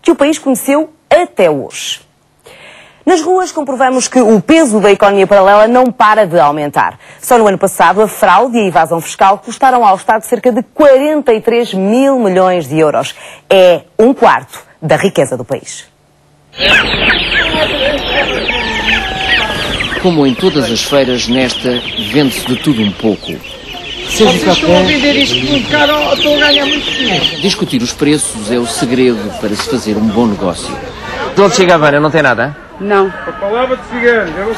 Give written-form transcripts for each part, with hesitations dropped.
que o país conheceu até hoje. Nas ruas comprovamos que o peso da economia paralela não para de aumentar. Só no ano passado, a fraude e a evasão fiscal custaram ao Estado cerca de 43 mil milhões de euros. É um quarto da riqueza do país. Como em todas as feiras, nesta vende-se de tudo um pouco. Vocês estão a vender isto muito caro, estou a ganhar muito dinheiro. Discutir os preços é o segredo para se fazer um bom negócio. Dolce & Gabbana não tem nada? Não.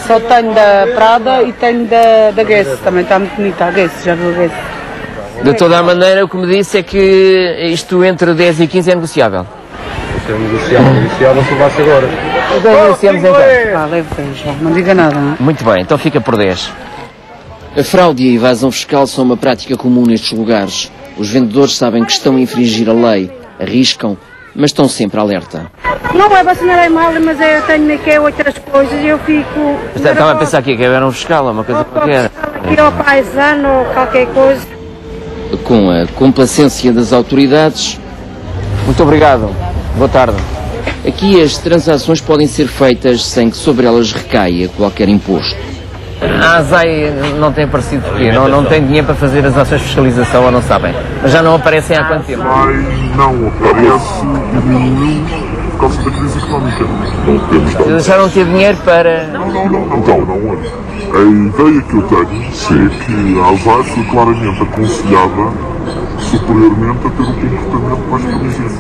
Só tenho da Prada e tenho da Guess. Também está muito bonita a Guess, já viu a Guess? De toda a maneira, o que me disse é que isto entre 10 e 15 é negociável. Isto é negociável se levasse agora. Então negociamos então. Leve 10, João, não diga nada, não é? Muito bem, então fica por 10. A fraude e a evasão fiscal são uma prática comum nestes lugares. Os vendedores sabem que estão a infringir a lei, arriscam, mas estão sempre alerta. Não vai vacinar mal, mas eu tenho aqui outras coisas e eu fico... Estava a pensar aqui que era um fiscal, uma coisa qualquer. Aqui ao paisano ou qualquer coisa. Com a complacência das autoridades. Muito obrigado. Boa tarde. Aqui as transações podem ser feitas sem que sobre elas recaia qualquer imposto. A ASAI não tem aparecido porquê? Não tem dinheiro para fazer as ações de fiscalização ou não sabem? Mas já não aparecem há quanto tempo? A ASAI não aparece, diminuiu por causa da crise económica. Eles já não têm dinheiro para... Não, olha. A ideia que eu tenho é que a ASAI foi claramente aconselhada superiormente a ter um comportamento mais permissivo.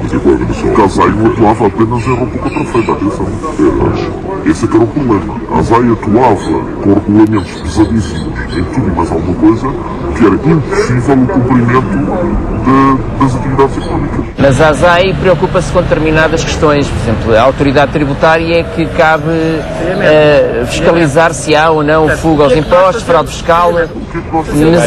Mas agora, no seu caso, a ASAI não atuava apenas em roupa contrafeita, atenção. Esse é que era o problema. A ASAI atuava com regulamentos pesadíssimos em tudo e mais alguma coisa que era impossível o cumprimento das atividades económicas. Mas a ASAI preocupa-se com determinadas questões. Por exemplo, a autoridade tributária é que cabe fiscalizar se há ou não fuga aos impostos, fraude fiscal. Mas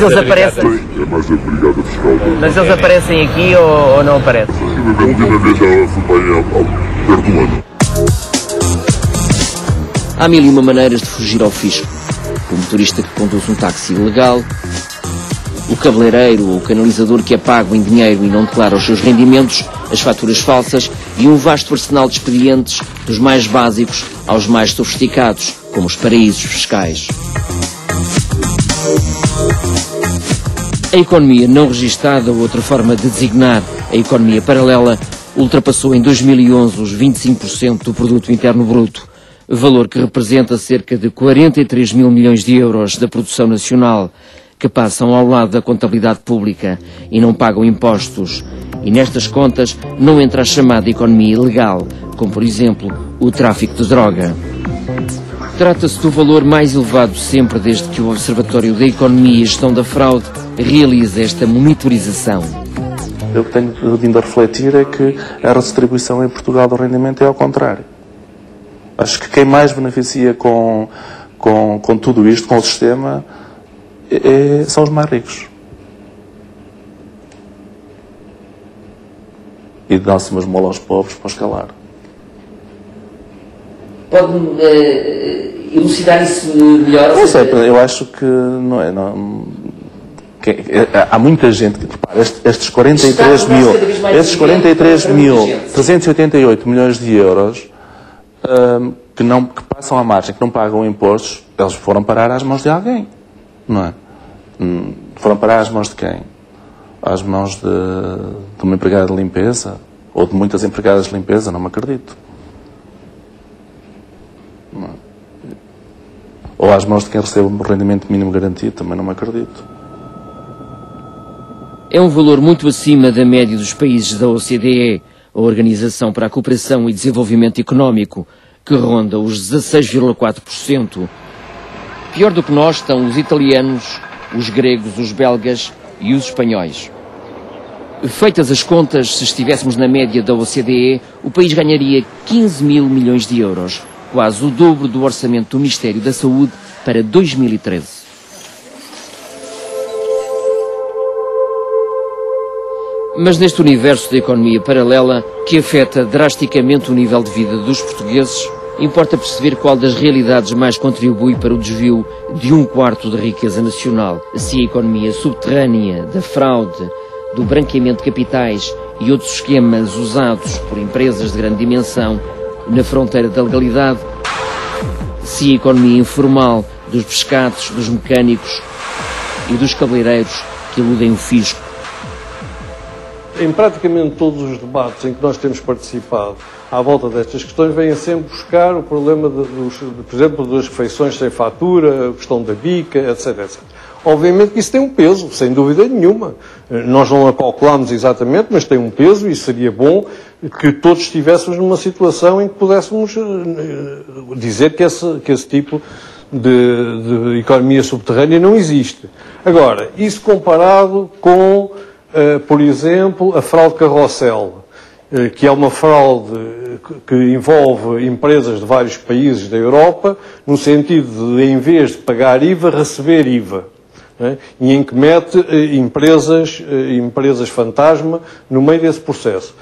eles aparecem. É mais a brigada fiscal. Mas eles aparecem aqui ou não aparecem? A minha já foi bem ao perto do ano. Há mil e uma maneiras de fugir ao fisco. O motorista que conduz um táxi ilegal, o cabeleireiro ou o canalizador que é pago em dinheiro e não declara os seus rendimentos, as faturas falsas e um vasto arsenal de expedientes, dos mais básicos aos mais sofisticados, como os paraísos fiscais. A economia não registada, outra forma de designar a economia paralela, ultrapassou em 2011 os 25% do produto interno bruto, valor que representa cerca de 43 mil milhões de euros da produção nacional, que passam ao lado da contabilidade pública e não pagam impostos. E nestas contas não entra a chamada economia ilegal, como por exemplo o tráfico de droga. Trata-se do valor mais elevado sempre desde que o Observatório da Economia e Gestão da Fraude realiza esta monitorização. Eu que tenho vindo a refletir é que a redistribuição em Portugal do rendimento é ao contrário. Acho que quem mais beneficia com tudo isto, com o sistema, são os mais ricos. E dá-se umas molas aos pobres para escalar. Pode-me elucidar isso melhor? Não sei, eu acho que não é... há muita gente que, repara, estes 43.388 milhões de euros que passam à margem, que não pagam impostos, eles foram parar às mãos de alguém, não é? Foram parar às mãos de quem? Às mãos de uma empregada de limpeza? Ou de muitas empregadas de limpeza? Não me acredito. Não é? Ou às mãos de quem recebe o rendimento mínimo garantido? Também não me acredito. É um valor muito acima da média dos países da OCDE, a Organização para a Cooperação e Desenvolvimento Económico, que ronda os 16,4%. Pior do que nós estão os italianos, os gregos, os belgas e os espanhóis. Feitas as contas, se estivéssemos na média da OCDE, o país ganharia 15 mil milhões de euros, quase o dobro do orçamento do Ministério da Saúde para 2013. Mas neste universo da economia paralela, que afeta drasticamente o nível de vida dos portugueses, importa perceber qual das realidades mais contribui para o desvio de um quarto da riqueza nacional, se a economia subterrânea, da fraude, do branqueamento de capitais e outros esquemas usados por empresas de grande dimensão na fronteira da legalidade, se a economia informal dos pescados, dos mecânicos e dos cabeleireiros que eludem o fisco. Em praticamente todos os debates em que nós temos participado à volta destas questões, vêm sempre buscar o problema, por exemplo, das refeições sem fatura, a questão da bica, etc, etc. Obviamente que isso tem um peso, sem dúvida nenhuma. Nós não a calculamos exatamente, mas tem um peso e seria bom que todos estivéssemos numa situação em que pudéssemos dizer que esse tipo de economia subterrânea não existe. Agora, isso comparado com, por exemplo, a fraude carrossel, que é uma fraude que envolve empresas de vários países da Europa, no sentido de, em vez de pagar IVA, receber IVA. E em que mete empresas fantasma no meio desse processo.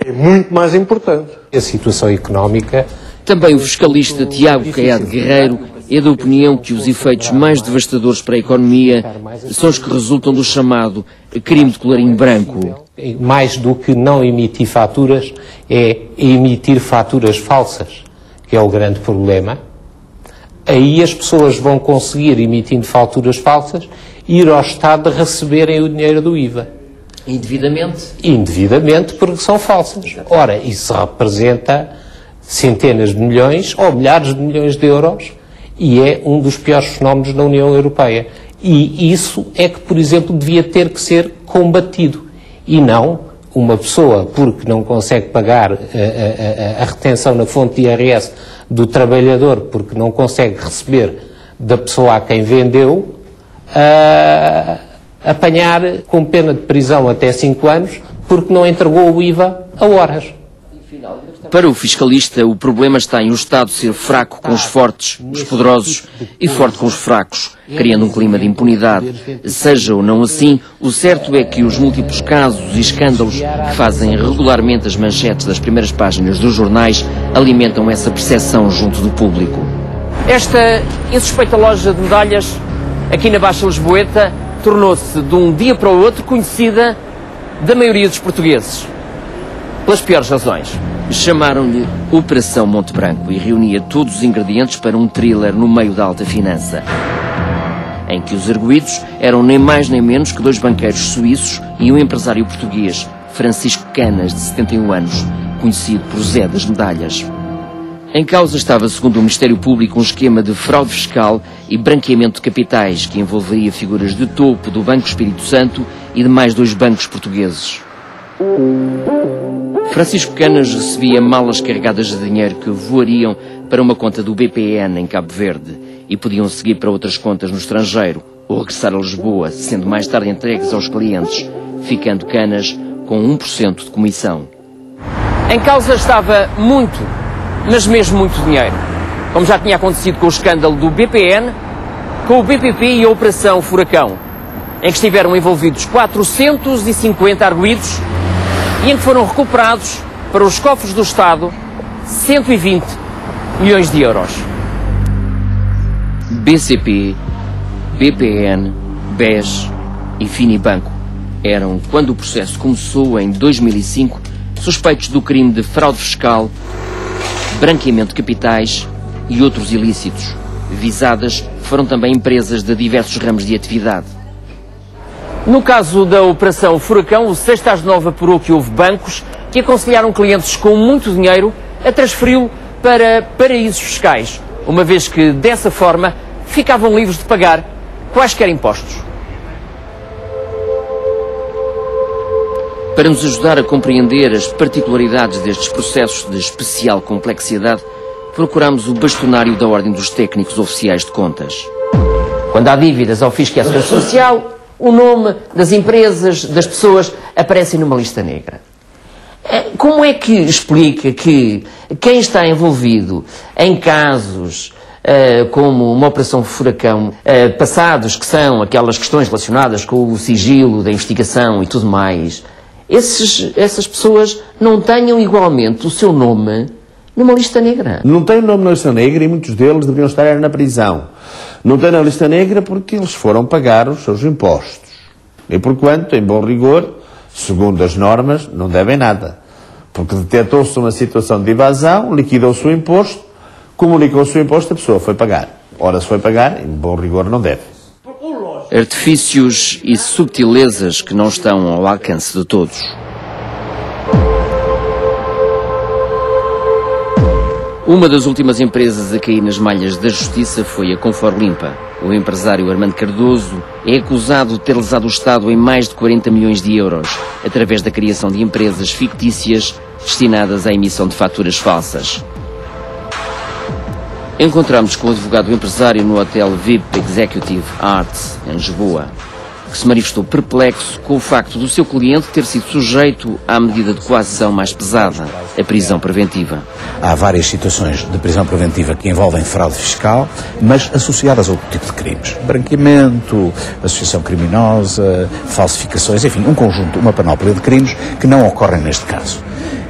É muito mais importante. A situação económica... Também o fiscalista Tiago Caiado Guerreiro é da opinião que os efeitos mais devastadores para a economia são os que resultam do chamado crime de colarinho branco. Mais do que não emitir faturas, é emitir faturas falsas, que é o grande problema. Aí as pessoas vão conseguir, emitindo faturas falsas, ir ao Estado a receberem o dinheiro do IVA. Indevidamente? Indevidamente, porque são falsas. Ora, isso representa centenas de milhões ou milhares de milhões de euros e é um dos piores fenómenos na União Europeia. E isso é que, por exemplo, devia ter que ser combatido. E não uma pessoa, porque não consegue pagar a retenção na fonte de IRS do trabalhador, porque não consegue receber da pessoa a quem vendeu, apanhar com pena de prisão até 5 anos, porque não entregou o IVA a horas. Para o fiscalista, o problema está em o Estado ser fraco com os fortes, os poderosos, e forte com os fracos, criando um clima de impunidade. Seja ou não assim, o certo é que os múltiplos casos e escândalos que fazem regularmente as manchetes das primeiras páginas dos jornais alimentam essa percepção junto do público. Esta insuspeita loja de medalhas, aqui na Baixa Lisboeta, tornou-se de um dia para o outro conhecida da maioria dos portugueses. Pelas piores razões. Chamaram-lhe Operação Monte Branco e reunia todos os ingredientes para um thriller no meio da alta finança, em que os arguidos eram nem mais nem menos que 2 banqueiros suíços e um empresário português, Francisco Canas, de 71 anos, conhecido por Zé das Medalhas. Em causa estava, segundo o Ministério Público, um esquema de fraude fiscal e branqueamento de capitais que envolveria figuras de topo do Banco Espírito Santo e de mais 2 bancos portugueses. Francisco Canas recebia malas carregadas de dinheiro que voariam para uma conta do BPN em Cabo Verde e podiam seguir para outras contas no estrangeiro ou regressar a Lisboa, sendo mais tarde entregues aos clientes, ficando Canas com 1% de comissão. Em causa estava muito, mas mesmo muito dinheiro, como já tinha acontecido com o escândalo do BPN, com o BPP e a Operação Furacão, em que estiveram envolvidos 450 arguidos e em que foram recuperados para os cofres do Estado 120 milhões de euros. BCP, BPN, BES e Finibanco eram, quando o processo começou em 2005, suspeitos do crime de fraude fiscal, branqueamento de capitais e outros ilícitos. Visadas foram também empresas de diversos ramos de atividade. No caso da Operação Furacão, o 6 às 9 apurou que houve bancos que aconselharam clientes com muito dinheiro a transferi-lo para paraísos fiscais, uma vez que, dessa forma, ficavam livres de pagar quaisquer impostos. Para nos ajudar a compreender as particularidades destes processos de especial complexidade, procuramos o bastonário da Ordem dos Técnicos Oficiais de Contas. Quando há dívidas ao Fisco e à Segurança Social, o nome das empresas, das pessoas, aparecem numa lista negra. Como é que explica que quem está envolvido em casos como uma Operação Furacão, passados, que são aquelas questões relacionadas com o sigilo da investigação e tudo mais, essas pessoas não tenham igualmente o seu nome numa lista negra? Não tem o nome na lista negra e muitos deles deveriam estar na prisão. Não tem na lista negra porque eles foram pagar os seus impostos. E porquanto, em bom rigor, segundo as normas, não devem nada. Porque detectou-se uma situação de evasão, liquidou-se o imposto, comunicou-se o imposto, a pessoa foi pagar. Ora, se foi pagar, em bom rigor não deve. Artifícios e subtilezas que não estão ao alcance de todos. Uma das últimas empresas a cair nas malhas da justiça foi a Conforlimpa. O empresário Armando Cardoso é acusado de ter lesado o Estado em mais de 40 milhões de euros, através da criação de empresas fictícias destinadas à emissão de faturas falsas. Encontramos com o advogado empresário no hotel VIP Executive Arts, em Lisboa, que se manifestou perplexo com o facto do seu cliente ter sido sujeito à medida de coação mais pesada, a prisão preventiva. Há várias situações de prisão preventiva que envolvem fraude fiscal, mas associadas a outro tipo de crimes. Branqueamento, associação criminosa, falsificações, enfim, um conjunto, uma panóplia de crimes que não ocorrem neste caso.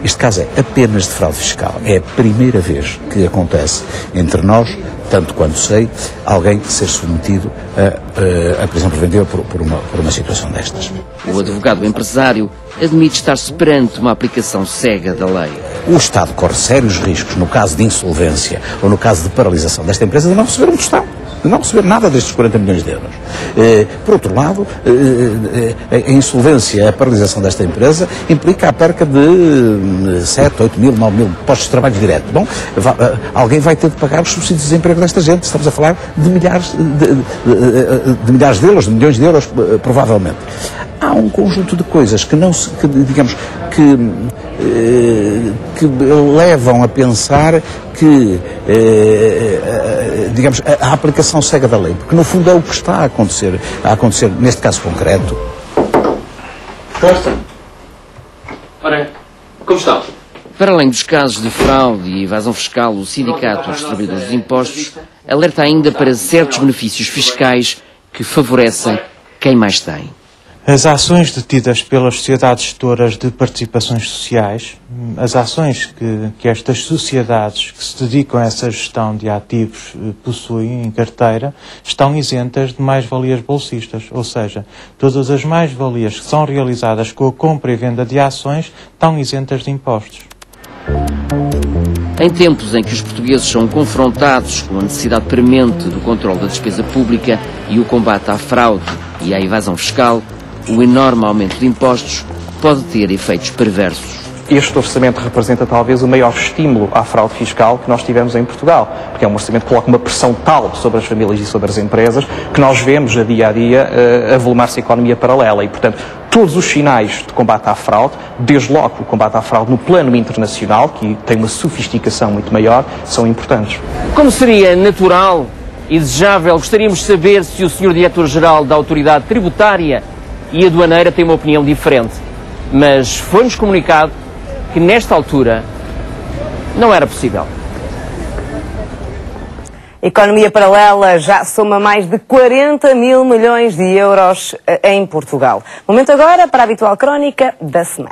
Este caso é apenas de fraude fiscal. É a primeira vez que acontece entre nós, tanto quanto sei, alguém ser submetido a prisão preventiva por uma situação destas. O advogado empresário admite estar-se perante uma aplicação cega da lei. O Estado corre sérios riscos, no caso de insolvência ou no caso de paralisação desta empresa, de não receber um tostão, de não receber nada destes 40 milhões de euros. Por outro lado, a insolvência, a paralisação desta empresa implica a perca de 7, 8 mil, 9 mil postos de trabalho direto. Bom, alguém vai ter de pagar os subsídios de desemprego desta gente. Estamos a falar de milhares de euros, de milhões de euros, provavelmente. Há um conjunto de coisas que não se, que levam a pensar que, a aplicação cega da lei, porque no fundo é o que está a acontecer neste caso concreto. Costa. Ora, como estão? Para além dos casos de fraude e evasão fiscal, o Sindicato dos Trabalhadores dos Impostos alerta ainda para certos benefícios fiscais que favorecem quem mais tem. As ações detidas pelas sociedades gestoras de participações sociais, as ações que estas sociedades que se dedicam a essa gestão de ativos possuem em carteira, estão isentas de mais-valias bolsistas, ou seja, todas as mais-valias que são realizadas com a compra e venda de ações estão isentas de impostos. Em tempos em que os portugueses são confrontados com a necessidade premente do controle da despesa pública e o combate à fraude e à evasão fiscal, o enorme aumento de impostos pode ter efeitos perversos. Este orçamento representa talvez o maior estímulo à fraude fiscal que nós tivemos em Portugal, porque é um orçamento que coloca uma pressão tal sobre as famílias e sobre as empresas que nós vemos a dia avolumar-se a economia paralela e, portanto, todos os sinais de combate à fraude, desde logo o combate à fraude no plano internacional, que tem uma sofisticação muito maior, são importantes. Como seria natural e desejável, gostaríamos de saber se o Sr. Diretor-Geral da Autoridade Tributária e Aduaneira tem uma opinião diferente, mas foi-nos comunicado que nesta altura não era possível. A economia paralela já soma mais de 40 mil milhões de euros em Portugal. Momento agora para a habitual crónica da semana.